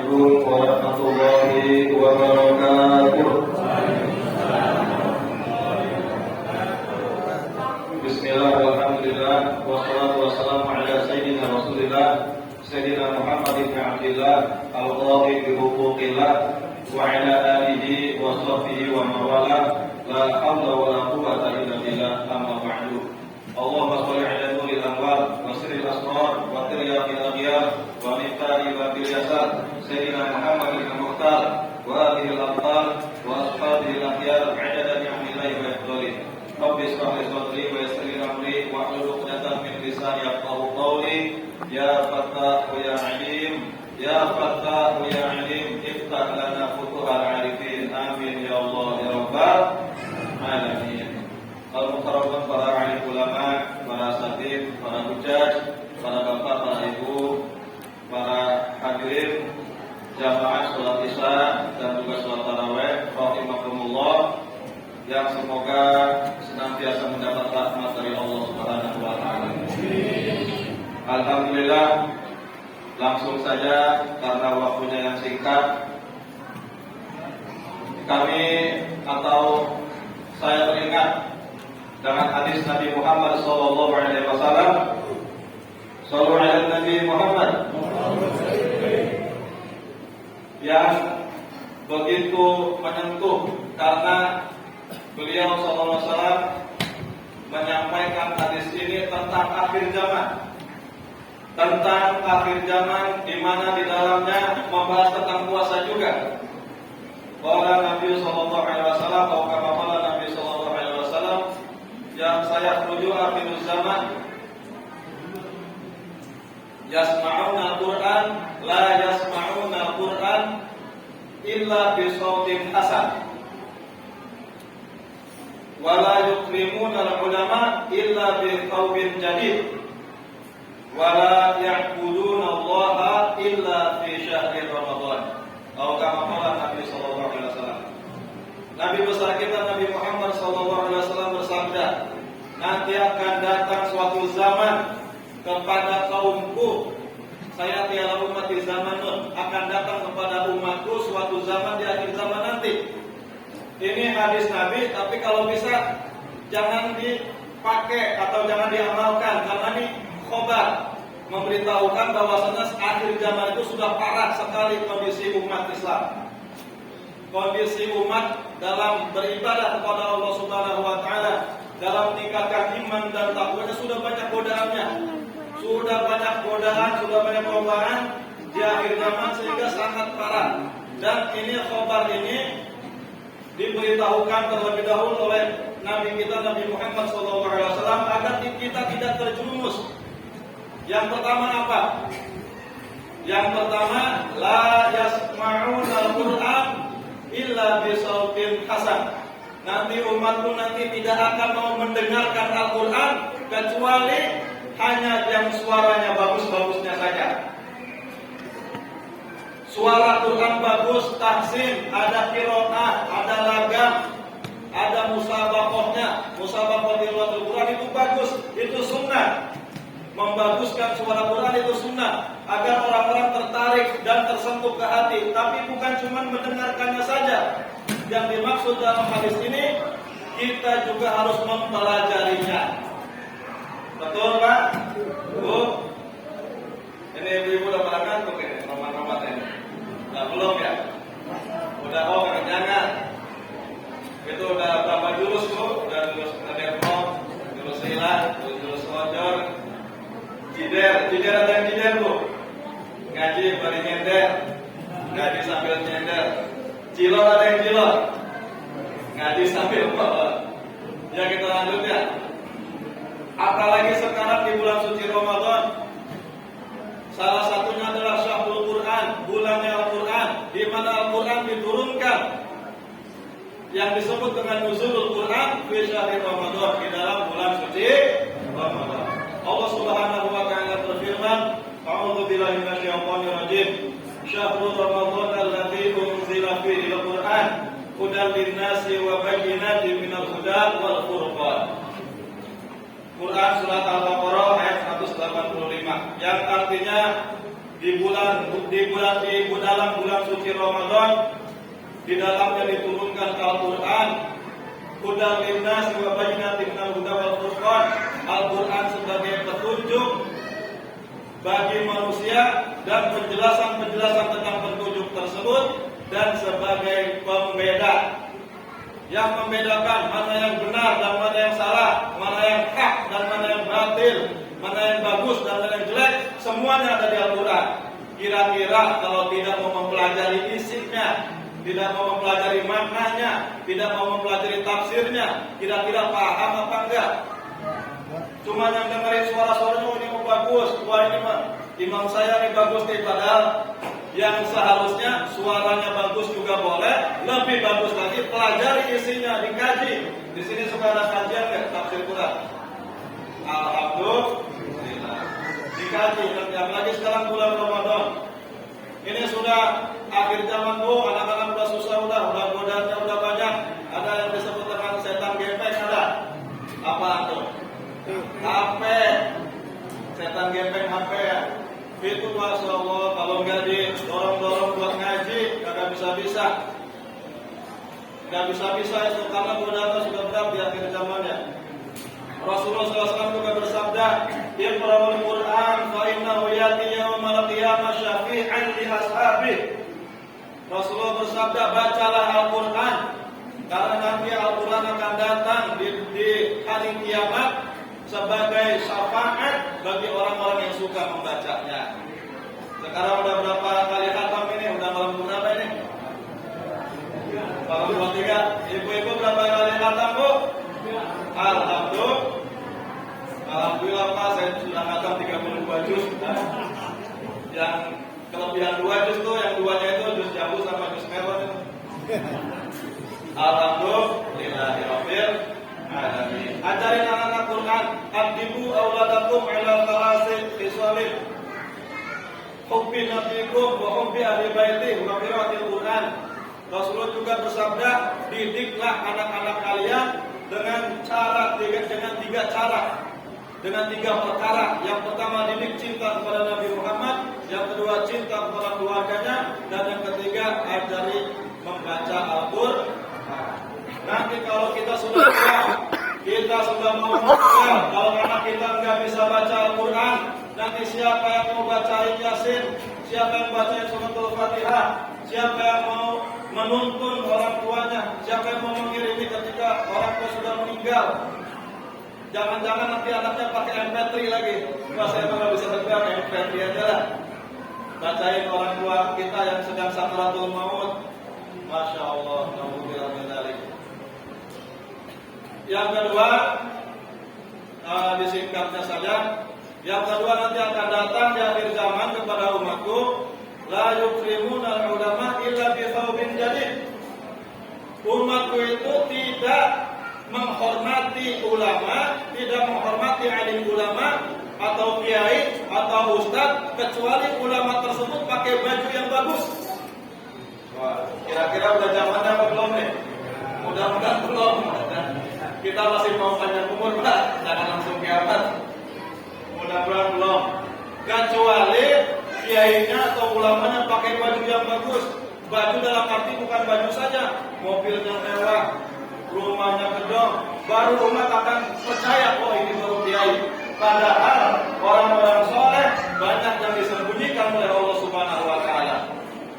Assalamualaikum warahmatullahi wabarakatuh. Bismillah, alhamdulillah, wassalatu wassalamu ala sayyidina Rasulillah Sayyidina Muhammad ibn Abdillah al-Qadhi bi huquqillah wa ala alihi wa sahbihi wa mawala la hawla wa la quwwata illa billah, amma ba'du. Allahumma shalli ala nuril anwar wa sirril asrar wa tiryaqil aghyar wa miftahil babil yasar Sayyidina Muhammad ibn Mukhtar wa alihi al-abtar wa ashabihi al-akhyar adada ni'amillahi wa ifdalih. Rabbi shrah li sadri wa yassir li amri wa hlul 'uqdatam min lisani yafqahu qawli. Ya Fattah ya Alim, ya Fattah ya Alim, iftah lana futuhal arifin. Amin ya Allah ya Rabbal alamin. Al-mukarramun, para alim ulama, para asatidz, para hujjaj, para bapak, para ibu, para hadirin jamaah sholat isya dan juga sholat tarawih rahimakumullah, yang semoga senantiasa mendapat rahmat dari Allah Subhanahu wa taala. Alhamdulillah, langsung saja karena waktunya yang singkat, kami atau saya teringat dengan hadis Nabi Muhammad sallallahu alaihi wasallam. Shallu ala Nabi Muhammad, yang begitu menyentuh karena beliau sallallahu alaihi wasallam menyampaikan hadis ini tentang akhir zaman. Tentang akhir zaman di mana di dalamnya membahas tentang puasa juga. Qala Nabi sallallahu alaihi wasallam, atau kama qala Nabi sallallahu alaihi wasallam, yang saya menuju akhir zaman, yasma'una al-Qur'an la yasma'una al-Qur'an illa bi shautin hasan wa la yukrimuna al-ulama illa bi thawbin jadid wa la ya'buduna Allah illa fi syahri Ramadan. Atau kama qala Nabi sallallahu alaihi wasallam. Nabi besar kita Nabi Muhammad sallallahu alaihi wasallam bersabda, nanti akan datang suatu zaman kepada kaumku, saya tiada umat di zaman Nuh, akan datang kepada umatku suatu zaman di akhir zaman nanti. Ini hadis Nabi, tapi kalau bisa jangan dipakai atau jangan diamalkan, karena ini khobar, memberitahukan bahwasanya akhir zaman itu sudah parah sekali kondisi umat Islam. Kondisi umat dalam beribadah kepada Allah Subhanahu wa taala, dalam meningkatkan iman dan takwanya sudah banyak godaannya. Sudah banyak godaan, sudah banyak cobaan di akhir zaman sehingga sangat parah. Dan ini khabar ini diberitahukan terlebih dahulu oleh Nabi kita Nabi Muhammad SAW agar kita tidak terjerumus. Yang pertama apa? Yang pertama, la yasma'una al-Qur'an illa bisautin hasan. Nanti umatku nanti tidak akan mau mendengarkan Al-Quran kecuali hanya yang suaranya bagus-bagusnya saja. Suara Quran bagus, tahsin, ada qiraah, ada lagam, ada musabaqahnya. Musabaqah tilawatul Quran itu bagus, itu sunnah. Membaguskan suara Quran itu sunnah agar orang-orang tertarik dan tersentuh ke hati. Tapi bukan cuma mendengarkannya saja. Yang dimaksud dalam hadis ini, kita juga harus mempelajarinya. Betul Pak? Bu? Ini ibu-ibu udah pada ngantuk ini, roman-roman ini. Nah, belum ya? Udah jangan. Itu udah berapa jurus Bu? Udah jurus Aderpom, jurus Silat, jurus Lojor, Jider ada yang jider Bu? Ngaji bari nyender, ngaji sambil nyender. Cilor ada yang cilor, ngaji sambil bawa. Ya kita lanjut ya. Apalagi sekarang di bulan suci Ramadan, salah satunya adalah Syahrul Quran, bulannya Al-Quran, di mana Al-Quran diturunkan, yang disebut dengan nuzulul Quran fi syahri Ramadan, di dalam bulan suci Ramadan. Allah Subhanahu wa taala berfirman, A'udzu billahi minasyaitonir rajim. Syahrul Ramadan alladzi unzila fihi al-Qur'an hudan lin-nasi wa bayyinatin minal huda wal furqan. Quran surat Al-Baqarah ayat 185, yang artinya dalam bulan suci Ramadan, di dalamnya diturunkan Al-Quran. Hudan linnas wa bayyinatin minal huda wal furqan. Al-Quran sebagai petunjuk bagi manusia dan penjelasan tentang petunjuk tersebut, dan sebagai pembeda yang membedakan mana yang benar dan mana yang salah, mana yang hak dan mana yang batil, mana yang bagus dan mana yang jelek, semuanya ada di Al-Quran. Kira-kira kalau tidak mau mempelajari isinya, tidak mau mempelajari maknanya, tidak mau mempelajari tafsirnya, kira-kira paham apa enggak? Cuma yang dengerin suara-suaranya, oh ini mau bagus, wah ini mah imam saya ini bagus nih, padahal yang seharusnya suaranya bagus juga boleh, lebih bagus lagi pelajari isinya, dikaji. Di sini suka ada kajian nggak tafsir Quran? Alhamdulillah, dikaji. Dan apalagi sekarang bulan Ramadan, ini sudah akhir zaman, anak-anak udah susah, udah godaannya udah banyak. Ada yang disebut dengan setan gepeng, ada apa tuh? HP, setan gepeng HP ya. Itu Masya Allah, kalau nggak didorong-dorong buat ngaji, nggak bisa-bisa. Nggak bisa-bisa itu, karena godaan sudah berat di akhir zamannya. Rasulullah SAW juga bersabda, "Iqra'ul Qur'an fa innahu ya'ti yaumal qiyamah syafi'an li ashabihi." Rasulullah bersabda, bacalah Al-Quran, karena nanti Al-Quran akan datang di hari kiamat sebagai syafaat bagi orang-orang yang suka membacanya. Sekarang udah berapa kali khatam ini? Udah malam berapa ini? Malam 23. Ibu-ibu berapa kali khatam, Bu? Alhamdulillah Pak, saya sudah khatam 32 juz. Yang kelebihan 2 juz tuh, yang 2-nya itu juz jambu sama juz melon. Alhamdulillahirabbil alamin. Ajarin anak-anak Quran, adibu auladakum ila thalathati khisalin. Hubbi nabiyikum wa hubbi ahli baiti wa qiraatil Quran. Rasulullah juga bersabda, didiklah anak-anak kalian dengan tiga cara. Dengan 3 perkara. Yang pertama, didik cinta kepada Nabi Muhammad, yang kedua cinta kepada keluarganya, dan yang ketiga ajari membaca Al-Quran. Nanti kalau kita sudah mau meninggal, kalau anak kita nggak bisa baca Al-Quran, nanti siapa yang mau bacain Yasin, siapa yang bacain Suratul Fatihah, siapa yang mau menuntun orang tuanya, siapa yang mau mengirimi ketika orang tua sudah meninggal. Jangan-jangan nanti anaknya pakai MP3 lagi. Wah, saya nggak bisa terbang, MP3 aja lah. Bacain orang tua kita yang sedang sakaratul maut. Masya Allah, alhamdulillah min dzalik. Yang kedua, disingkatnya saja. Yang kedua, nanti akan datang di akhir zaman kepada umatku, la yukrimuna ulama illa bi thawbin jadid. Umatku itu tidak menghormati ulama, tidak menghormati alim ulama atau kiai atau ustaz, kecuali ulama tersebut pakai baju yang bagus. Wah, kira-kira udah zamannya apa belum nih? Mudah-mudahan belum. Kita masih mau panjang umur, Pak, jangan langsung kiamat. Mudah-mudahan belum. Kecuali kiainya atau ulamanya pakai baju yang bagus. Baju dalam arti bukan baju saja, mobilnya mewah, rumahnya gedong, baru umat akan percaya, oh ini baru kiai. Padahal orang-orang soleh banyak yang disembunyikan oleh Allah Subhanahu Wa Taala.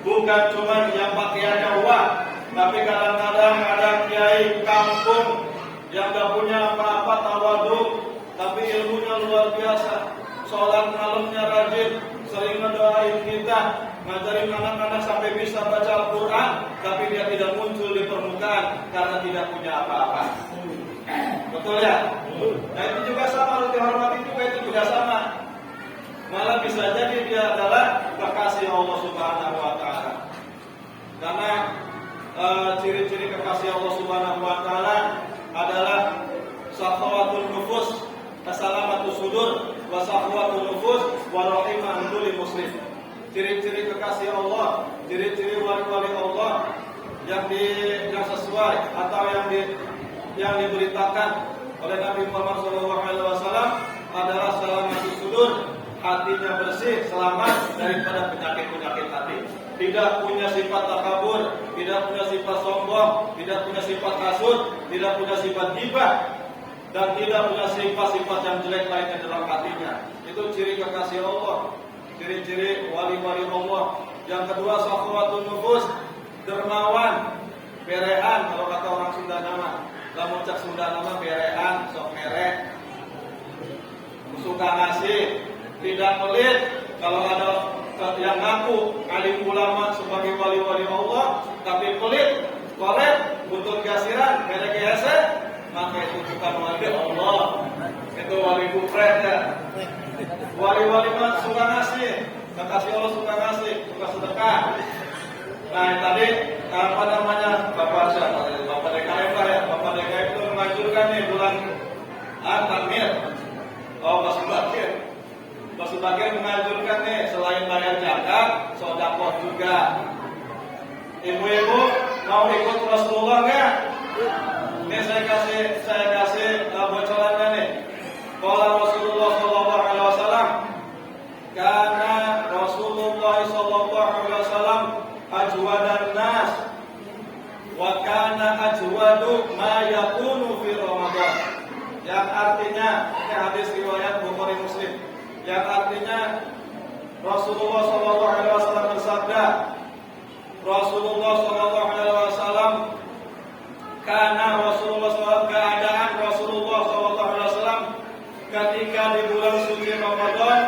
Bukan cuma yang pakaiannya wah, tapi kadang-kadang ada kiai kampung yang gak punya apa-apa, tawadhu, tapi ilmunya luar biasa. Sholat malamnya rajin, sering mendoain kita, ngajarin anak-anak sampai bisa baca Al-Quran, tapi dia tidak muncul di permukaan karena tidak punya apa-apa. Betul ya? Nah itu juga sama, harus dihormati juga, itu juga sama. Malah bisa jadi dia adalah kekasih Allah Subhanahu Wa Taala. Karena ciri-ciri kekasih Allah Subhanahu Wa Taala adalah sahwatul nufus, kesalamatus sudur, wa sahwatul nufus, wa rahimah anduli muslim. Ciri-ciri kekasih Allah, ciri-ciri wali-wali Allah yang sesuai atau yang diberitakan oleh Nabi Muhammad SAW adalah salamatus sudur, hatinya bersih, selamat daripada penyakit-penyakit hati. Tidak punya sifat takabur, tidak punya sifat sombong, tidak punya sifat hasud, tidak punya sifat ghibah, dan tidak punya sifat-sifat yang jelek lainnya dalam hatinya. Itu ciri kekasih Allah, ciri-ciri wali-wali Allah. Yang kedua, sakhawatun nufus, dermawan, berean kalau kata orang Sunda nama. Lamun cak Sunda nama berean, sok merek, suka ngasih, tidak pelit. Kalau ada yang ngaku alim ulama sebagai wali-wali Allah tapi pelit, korek, butuh kasiran, merek hese, maka itu bukan wali Allah, itu wali kufret ya. Wali-wali mah suka ngasih, kekasih Allah suka ngasih, suka sedekah. Nah tadi apa namanya Bapak siapa? Bapak DKM lah ya. Bapak DKM itu menganjurkan nih bulan Takmir. Oh Pak Subakir. Pak Subakir menganjurkan nih selain bayar zakat, sedekah juga. Ibu-ibu mau ikut Rasulullah nggak? Ini saya kasih bocorannya nih. Kalau Rasulullah Shallallahu Alaihi Wasallam, karena Rasulullah Shallallahu Alaihi Wasallam ajwadan nas, wa kana ajwadu ma yakunu fi Ramadan. Yang artinya ini hadis riwayat Bukhari Muslim. Yang artinya Rasulullah Shallallahu Alaihi Wasallam bersabda, Rasulullah Shallallahu Alaihi Wasallam karena Rasulullah SAW, keadaan Rasulullah Shallallahu Alaihi Wasallam ketika di bulan suci Ramadan,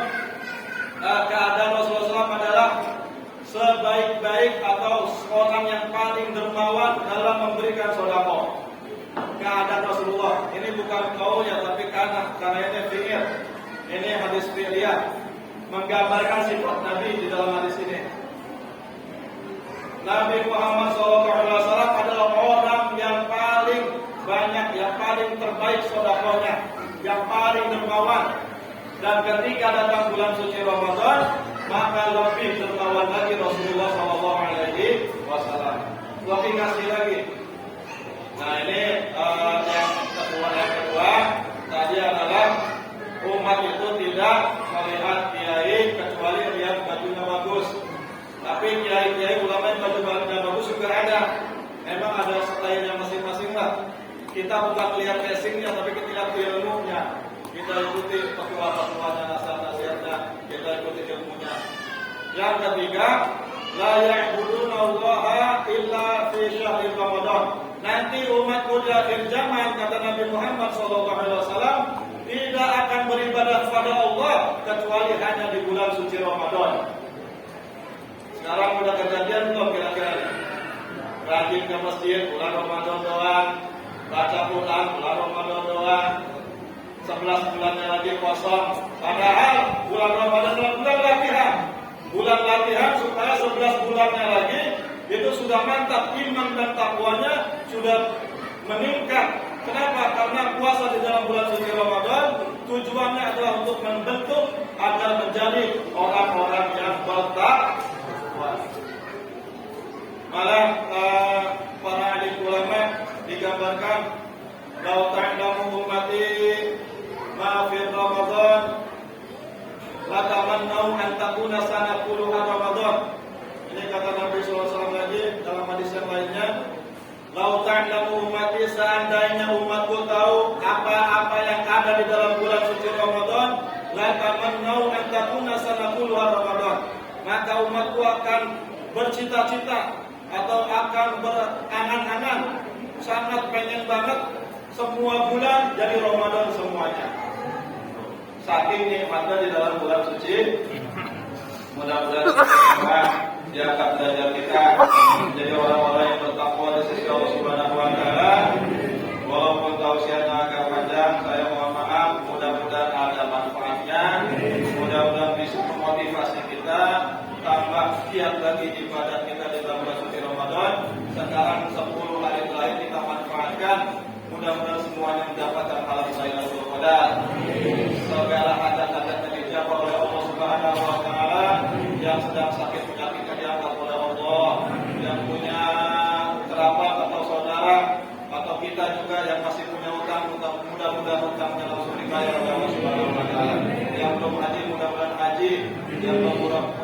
keadaan Rasulullah SAW adalah sebaik-baik atau orang yang paling dermawan dalam memberikan sedekah. Keadaan Rasulullah ini bukan kaulnya tapi karena ini fi'il. Ini hadis fi'liyah menggambarkan sifat Nabi di dalam hadis ini. Nabi Muhammad SAW adalah orang yang paling banyak, yang paling terbaik sedekahnya, yang paling dermawan. Dan ketika datang bulan suci Ramadan, maka lebih dermawan lagi Rasulullah SAW. Lebih kasih lagi. Nah ini yang kedua tadi adalah umat itu tidak melihat kiai kecuali lihat bajunya bagus. Tapi kiai-kiai ulama yang baju-bajunya bagus juga ada. Memang ada stylenya masing-masing lah. Kita bukan lihat casingnya, tapi kita lihat ilmunya. Kita ikuti fatwa-fatwanya, nasihat-nasihatnya, kita ikuti ilmunya. Yang ketiga, la ya'buduna Allah illa fi syahril Ramadan. Nanti umatku di akhir zaman, kata Nabi Muhammad SAW, tidak akan beribadah kepada Allah kecuali hanya di bulan suci Ramadan. Sekarang udah kejadian belum kira-kira? Rajin ke masjid bulan Ramadan doang, baca Quran bulan Ramadan doang, 11 bulannya lagi kosong. Padahal bulan Ramadan adalah bulan latihan. Bulan latihan supaya 11 bulannya lagi itu sudah mantap, iman dan takwanya sudah meningkat. Kenapa? Karena puasa di dalam bulan suci Ramadan tujuannya adalah untuk membentuk agar menjadi orang-orang yang bertakwa. Malah para alim ulama digambarkan, "Lau ta'lamu ummati ma fi Ramadan, la tamannau an takuna sanatuluha Ramadan." Ini kata Nabi SAW lagi dalam hadis yang lainnya, "Lau ta'lamu ummati, seandainya umatku tahu apa-apa yang ada di dalam bulan suci Ramadan, la tamannau an takuna sanatuluha Ramadan." Maka umatku akan bercita-cita atau akan berangan-angan, sangat pengen banget semua bulan jadi Ramadan semuanya. Saking nikmatnya di dalam bulan suci. Mudah-mudahan kita diangkat derajat kita menjadi orang-orang yang bertakwa di sisi Allah Subhanahu wa taala. Walaupun tausiahnya agak panjang, saya mohon maaf. Mudah-mudahan ada manfaatnya. Mudah-mudahan bisa memotivasi kita tambah giat lagi ibadah kita di dalam bulan suci Ramadan. Sekarang 10 hari terakhir kita manfaatkan. Mudah-mudahan semuanya mendapatkan halal Lailatul Qadar. Segala hajat-hajat yang dijawab oleh Allah Subhanahu wa taala, yang sedang sakit penyakitnya diangkat oleh Allah, yang punya kerabat atau saudara atau kita juga yang masih punya utang, mudah-mudahan utangnya langsung dibayar oleh Allah Subhanahu wa taala. Yang belum haji mudah-mudahan haji haji yang umrah